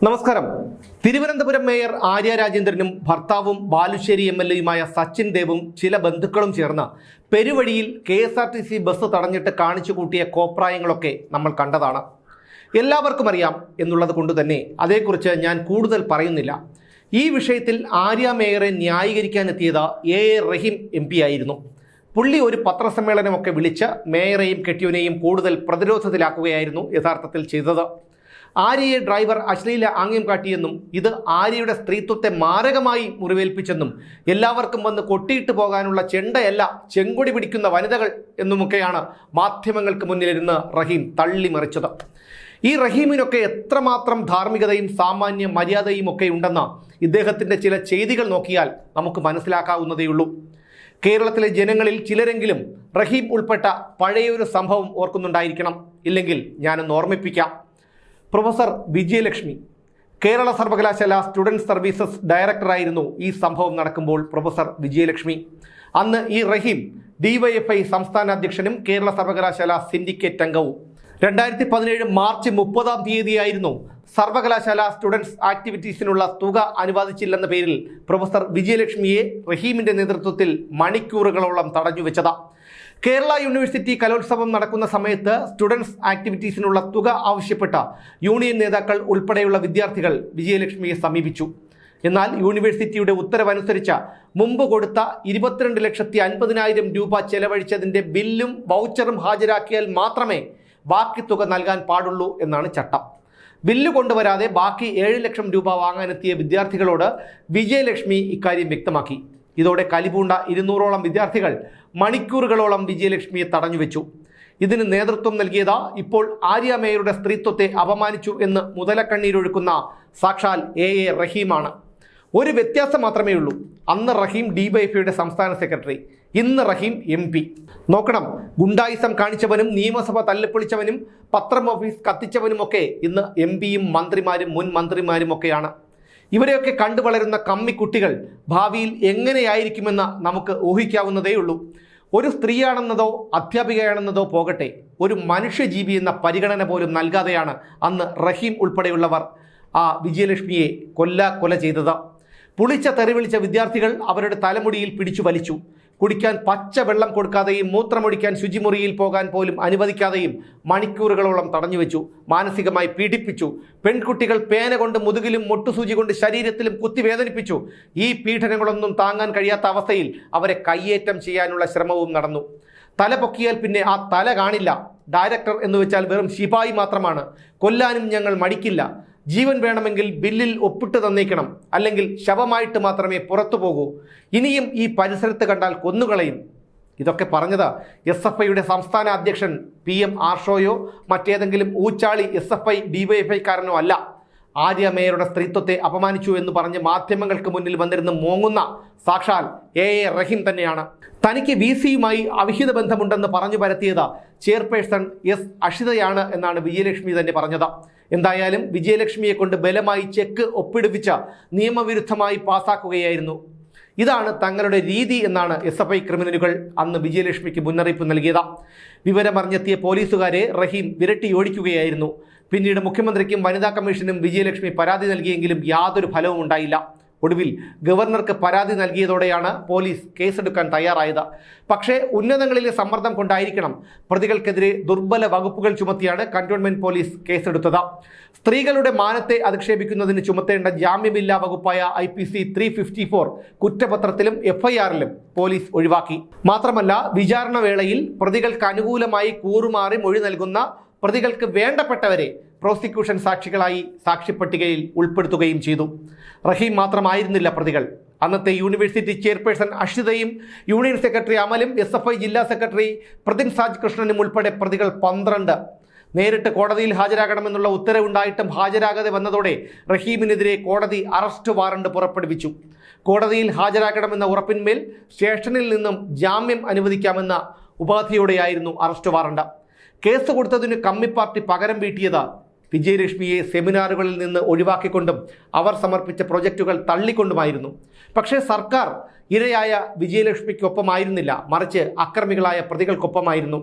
നമസ്കാരം. തിരുവനന്തപുരം മേയർ ആര്യ രാജേന്ദ്രനും ഭർത്താവും ബാലുശ്ശേരി MLA സച്ചിൻ ദേവും ചില ബന്ധുക്കളും ചേർന്ന് പെരുവഴിയിൽ KSRTC ബസ് തടഞ്ഞിട്ട് കാണിച്ചു കൂട്ടിയ കോപ്രായങ്ങളൊക്കെ നമ്മൾ കണ്ടതാണ്. എല്ലാവർക്കും അറിയാം എന്നുള്ളത് കൊണ്ട് തന്നെ അതേക്കുറിച്ച് ഞാൻ കൂടുതൽ പറയുന്നില്ല. ഈ വിഷയത്തിൽ ആര്യ മേയറെ ന്യായീകരിക്കാനെത്തിയത് A റഹീം MP ആയിരുന്നു. പുള്ളി ഒരു പത്രസമ്മേളനമൊക്കെ വിളിച്ച് മേയറെയും കെട്ടിയവനെയും കൂടുതൽ പ്രതിരോധത്തിലാക്കുകയായിരുന്നു യഥാർത്ഥത്തിൽ ചെയ്തത്. ആര്യയെ ഡ്രൈവർ അശ്ലീല ആംഗ്യം കാട്ടിയെന്നും ഇത് ആര്യയുടെ സ്ത്രീത്വത്തെ മാരകമായി മുറിവേൽപ്പിച്ചെന്നും എല്ലാവർക്കും വന്ന് കൊട്ടിയിട്ട് പോകാനുള്ള ചെണ്ടയല്ല ചെങ്കൊടി പിടിക്കുന്ന വനിതകൾ എന്നുമൊക്കെയാണ് മാധ്യമങ്ങൾക്ക് മുന്നിലിരുന്ന് റഹീം തള്ളിമറിച്ചത്. ഈ റഹീമിനൊക്കെ എത്രമാത്രം ധാർമ്മികതയും സാമാന്യ മര്യാദയും ഒക്കെ ഉണ്ടെന്ന് ഇദ്ദേഹത്തിൻ്റെ ചില ചെയ്തികൾ നോക്കിയാൽ നമുക്ക് മനസ്സിലാക്കാവുന്നതേയുള്ളൂ. കേരളത്തിലെ ജനങ്ങളിൽ ചിലരെങ്കിലും റഹീം ഉൾപ്പെട്ട പഴയൊരു സംഭവം ഓർക്കുന്നുണ്ടായിരിക്കണം. ഇല്ലെങ്കിൽ ഞാനൊന്ന് ഓർമ്മിപ്പിക്കാം. പ്രൊഫസർ വിജയലക്ഷ്മി കേരള സർവകലാശാല സ്റ്റുഡൻറ് സർവീസസ് ഡയറക്ടറായിരുന്നു ഈ സംഭവം നടക്കുമ്പോൾ. പ്രൊഫസർ വിജയലക്ഷ്മി അന്ന് ഈ റഹീം DYFI സംസ്ഥാന അധ്യക്ഷനും കേരള സർവകലാശാല സിൻഡിക്കേറ്റ് അംഗവും. 2017 മാർച്ച് 30 സർവകലാശാല സ്റ്റുഡൻസ് ആക്ടിവിറ്റീസിനുള്ള തുക അനുവദിച്ചില്ലെന്ന പേരിൽ പ്രൊഫസർ വിജയലക്ഷ്മിയെ റഹീമിന്റെ നേതൃത്വത്തിൽ മണിക്കൂറുകളോളം തടഞ്ഞുവെച്ചത്. കേരള യൂണിവേഴ്സിറ്റി കലോത്സവം നടക്കുന്ന സമയത്ത് സ്റ്റുഡൻസ് ആക്ടിവിറ്റീസിനുള്ള തുക ആവശ്യപ്പെട്ട യൂണിയൻ നേതാക്കൾ ഉൾപ്പെടെയുള്ള വിദ്യാർത്ഥികൾ വിജയലക്ഷ്മിയെ സമീപിച്ചു. എന്നാൽ യൂണിവേഴ്സിറ്റിയുടെ ഉത്തരവനുസരിച്ച് മുമ്പ് കൊടുത്ത 22,50,000 രൂപ ചെലവഴിച്ചതിൻ്റെ ബില്ലും വൗച്ചറും ഹാജരാക്കിയാൽ മാത്രമേ ബാക്കി തുക നൽകാൻ പാടുള്ളൂ എന്നാണ് ചട്ടം. ബില്ല് കൊണ്ടുവരാതെ ബാക്കി 7 ലക്ഷം രൂപ വാങ്ങാനെത്തിയ വിദ്യാർത്ഥികളോട് വിജയലക്ഷ്മി ഇക്കാര്യം വ്യക്തമാക്കി. ഇതോടെ കലിപൂണ്ട 200ഓളം വിദ്യാർത്ഥികൾ മണിക്കൂറുകളോളം വിജയലക്ഷ്മിയെ തടഞ്ഞുവെച്ചു. ഇതിന് നേതൃത്വം നൽകിയത് ഇപ്പോൾ ആര്യ മേയറുടെ സ്ത്രീത്വത്തെ അപമാനിച്ചു എന്ന് മുതലക്കണ്ണീരൊഴുക്കുന്ന സാക്ഷാൽ A റഹീമാണ്. ഒരു വ്യത്യാസം മാത്രമേ ഉള്ളൂ. അന്ന് റഹീം DYFIയുടെ സംസ്ഥാന സെക്രട്ടറി, ഇന്ന് റഹീം MP. നോക്കണം, ഗുണ്ടായിസം കാണിച്ചവനും നിയമസഭ തല്ലിപ്പൊളിച്ചവനും പത്രം ഓഫീസ് കത്തിച്ചവനുമൊക്കെ ഇന്ന് MPയും മന്ത്രിമാരും മുൻ മന്ത്രിമാരും ഒക്കെയാണ്. ഇവരെയൊക്കെ കണ്ടു വളരുന്ന കമ്മിക്കുട്ടികൾ ഭാവിയിൽ എങ്ങനെയായിരിക്കുമെന്ന് നമുക്ക് ഊഹിക്കാവുന്നതേയുള്ളൂ. ഒരു സ്ത്രീയാണെന്നതോ അധ്യാപികയാണെന്നതോ പോകട്ടെ, ഒരു മനുഷ്യജീവി എന്ന പരിഗണന പോലും നൽകാതെയാണ് അന്ന് റഹീം ഉൾപ്പെടെയുള്ളവർ ആ വിജയലക്ഷ്മിയെ കൊല ചെയ്തത്. പുളിച്ച തെറിവിളിച്ച വിദ്യാർത്ഥികൾ അവരുടെ തലമുടിയിൽ പിടിച്ചു വലിച്ചു. കുടിക്കാൻ പച്ച വെള്ളം കൊടുക്കാതെയും മൂത്രമൊഴിക്കാൻ ശുചിമുറിയിൽ പോകാൻ പോലും അനുവദിക്കാതെയും മണിക്കൂറുകളോളം തടഞ്ഞുവെച്ചു. മാനസികമായി പീഡിപ്പിച്ചു. പെൺകുട്ടികൾ പേന കൊണ്ട് മുതുകിലും മുട്ടുസൂചി കൊണ്ട് ശരീരത്തിലും കുത്തി വേദനിപ്പിച്ചു. ഈ പീഡനങ്ങളൊന്നും താങ്ങാൻ കഴിയാത്ത അവസ്ഥയിൽ അവരെ കയ്യേറ്റം ചെയ്യാനുള്ള ശ്രമവും നടന്നു. തല പൊക്കിയാൽ പിന്നെ ആ തല കാണില്ല. ഡയറക്ടർ എന്ന് വെച്ചാൽ വെറും ശിപായി മാത്രമാണ്. കൊല്ലാനും ഞങ്ങൾ മടിക്കില്ല. ജീവൻ വേണമെങ്കിൽ ബില്ലിൽ ഒപ്പിട്ട് തന്നേക്കണം, അല്ലെങ്കിൽ ശവമായിട്ട് മാത്രമേ പുറത്തു പോകൂ. ഇനിയും ഈ പരിസരത്ത് കണ്ടാൽ കൊന്നുകളയും. ഇതൊക്കെ പറഞ്ഞത് SFIയുടെ സംസ്ഥാന അധ്യക്ഷൻ PM ആർഷോയോ മറ്റേതെങ്കിലും ഊച്ചാളി SFI DYFI കാരനോ അല്ല. ആര്യ മേയറുടെ സ്ത്രീത്വത്തെ അപമാനിച്ചു എന്ന് പറഞ്ഞ് മാധ്യമങ്ങൾക്ക് മുന്നിൽ വന്നിരുന്ന് മോങ്ങുന്ന സാക്ഷാൽ A റഹീം തന്നെയാണ്. തനിക്ക് VCയുമായി അവിഹിത ബന്ധമുണ്ടെന്ന് പറഞ്ഞു പരത്തിയത് ചെയർപേഴ്സൺ S അഷിതയാണ് എന്നാണ് വിജയലക്ഷ്മി തന്നെ പറഞ്ഞത്. എന്തായാലും വിജയലക്ഷ്മിയെ കൊണ്ട് ബലമായി ചെക്ക് ഒപ്പിടുവിച്ച നിയമവിരുദ്ധമായി പാസാക്കുകയായിരുന്നു. ഇതാണ് തങ്ങളുടെ രീതി എന്നാണ് SFI ക്രിമിനലുകൾ അന്ന് വിജയലക്ഷ്മിക്ക് മുന്നറിയിപ്പ് നൽകിയത്. വിവരമറിഞ്ഞെത്തിയ പോലീസുകാരെ റഹീം വിരട്ടിയോടിക്കുകയായിരുന്നു. പിന്നീട് മുഖ്യമന്ത്രിക്കും വനിതാ കമ്മീഷനും വിജയലക്ഷ്മി പരാതി നൽകിയെങ്കിലും യാതൊരു ഫലവും ഉണ്ടായില്ല. ഒടുവിൽ ഗവർണർക്ക് പരാതി നൽകിയതോടെയാണ് പോലീസ് കേസെടുക്കാൻ തയ്യാറായത്. പക്ഷേ ഉന്നതങ്ങളിലെ സമ്മർദ്ദം കൊണ്ടായിരിക്കണം പ്രതികൾക്കെതിരെ ദുർബല വകുപ്പുകൾ ചുമത്തിയാണ് കന്റോൺമെന്റ് പോലീസ് കേസെടുത്തത്. സ്ത്രീകളുടെ മാനത്തെ അധിക്ഷേപിക്കുന്നതിന് ചുമത്തേണ്ട ജാമ്യമില്ലാ വകുപ്പായ IPC 354 കുറ്റപത്രത്തിലും FIRലും പോലീസ് ഒഴിവാക്കി. മാത്രമല്ല, വിചാരണ വേളയിൽ പ്രതികൾക്ക് അനുകൂലമായി കൂറുമാറി മൊഴി നൽകുന്ന പ്രതികൾക്ക് വേണ്ടപ്പെട്ടവരെ പ്രോസിക്യൂഷൻ സാക്ഷികളായി സാക്ഷിപ്പട്ടികയിൽ ഉൾപ്പെടുത്തുകയും ചെയ്തു. റഹീം മാത്രമായിരുന്നില്ല പ്രതികൾ. അന്നത്തെ യൂണിവേഴ്സിറ്റി ചെയർപേഴ്സൺ അഷിതയും യൂണിയൻ സെക്രട്ടറി അമലും SFI ജില്ലാ സെക്രട്ടറി പ്രതിൻസാജ് കൃഷ്ണനും ഉൾപ്പെടെ പ്രതികൾ 12. നേരിട്ട് കോടതിയിൽ ഹാജരാകണമെന്നുള്ള ഉത്തരവുണ്ടായിട്ടും ഹാജരാകാതെ വന്നതോടെ റഹീമിനെതിരെ കോടതി അറസ്റ്റ് വാറണ്ട് പുറപ്പെടുവിച്ചു. കോടതിയിൽ ഹാജരാകണമെന്ന ഉറപ്പിന്മേൽ സ്റ്റേഷനിൽ നിന്നും ജാമ്യം അനുവദിക്കാമെന്ന ഉപാധിയോടെയായിരുന്നു അറസ്റ്റ് വാറണ്ട്. കേസ് കൊടുത്തതിന് കമ്മി പാർട്ടി പകരം വീട്ടിയത് വിജയലക്ഷ്മിയെ സെമിനാറുകളിൽ നിന്ന് ഒഴിവാക്കിക്കൊണ്ടും അവർ സമർപ്പിച്ച പ്രൊജക്റ്റുകൾ തള്ളിക്കൊണ്ടുമായിരുന്നു. പക്ഷേ സർക്കാർ ഇരയായ വിജയലക്ഷ്മിക്കൊപ്പമായിരുന്നില്ല, മറിച്ച് അക്രമികളായ പ്രതികൾക്കൊപ്പമായിരുന്നു.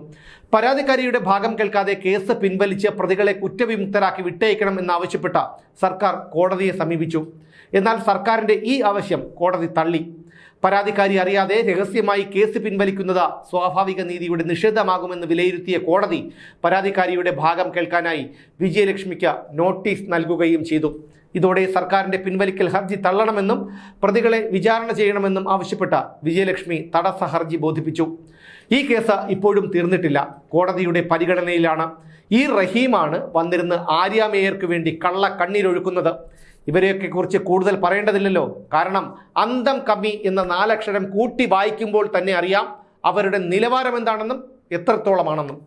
പരാതിക്കാരിയുടെ ഭാഗം കേൾക്കാതെ കേസ് പിൻവലിച്ച് പ്രതികളെ കുറ്റവിമുക്തരാക്കി വിട്ടയക്കണം എന്നാവശ്യപ്പെട്ട സർക്കാർ കോടതിയെ സമീപിച്ചു. എന്നാൽ സർക്കാരിൻ്റെ ഈ ആവശ്യം കോടതി തള്ളി. പരാതിക്കാരി അറിയാതെ രഹസ്യമായി കേസ് പിൻവലിക്കുന്നത് സ്വാഭാവിക നീതിയുടെ നിഷേധമാകുമെന്ന് വിലയിരുത്തിയ കോടതി പരാതിക്കാരിയുടെ ഭാഗം കേൾക്കാനായി വിജയലക്ഷ്മിക്ക് നോട്ടീസ് നൽകുകയും ചെയ്തു. ഇതോടെ സർക്കാരിൻ്റെ പിൻവലിക്കൽ ഹർജി തള്ളണമെന്നും പ്രതികളെ വിചാരണ ചെയ്യണമെന്നും ആവശ്യപ്പെട്ട വിജയലക്ഷ്മി തടസ്സ ഹർജി ബോധിപ്പിച്ചു. ഈ കേസ് ഇപ്പോഴും തീർന്നിട്ടില്ല, കോടതിയുടെ പരിഗണനയിലാണ്. ഈ റഹീമാണ് വന്നിരുന്ന് ആര്യ മേയർക്ക് വേണ്ടി കള്ള കണ്ണീരൊഴുക്കുന്നത്. ഇവരെയൊക്കെ കുറിച്ച് കൂടുതൽ പറയേണ്ടതില്ലല്ലോ, കാരണം അന്തം കമ്മി എന്ന 4 അക്ഷരം കൂട്ടി വായിക്കുമ്പോൾ തന്നെ അറിയാം അവരുടെ നിലവാരം എന്താണെന്നും എത്രത്തോളമാണെന്നും.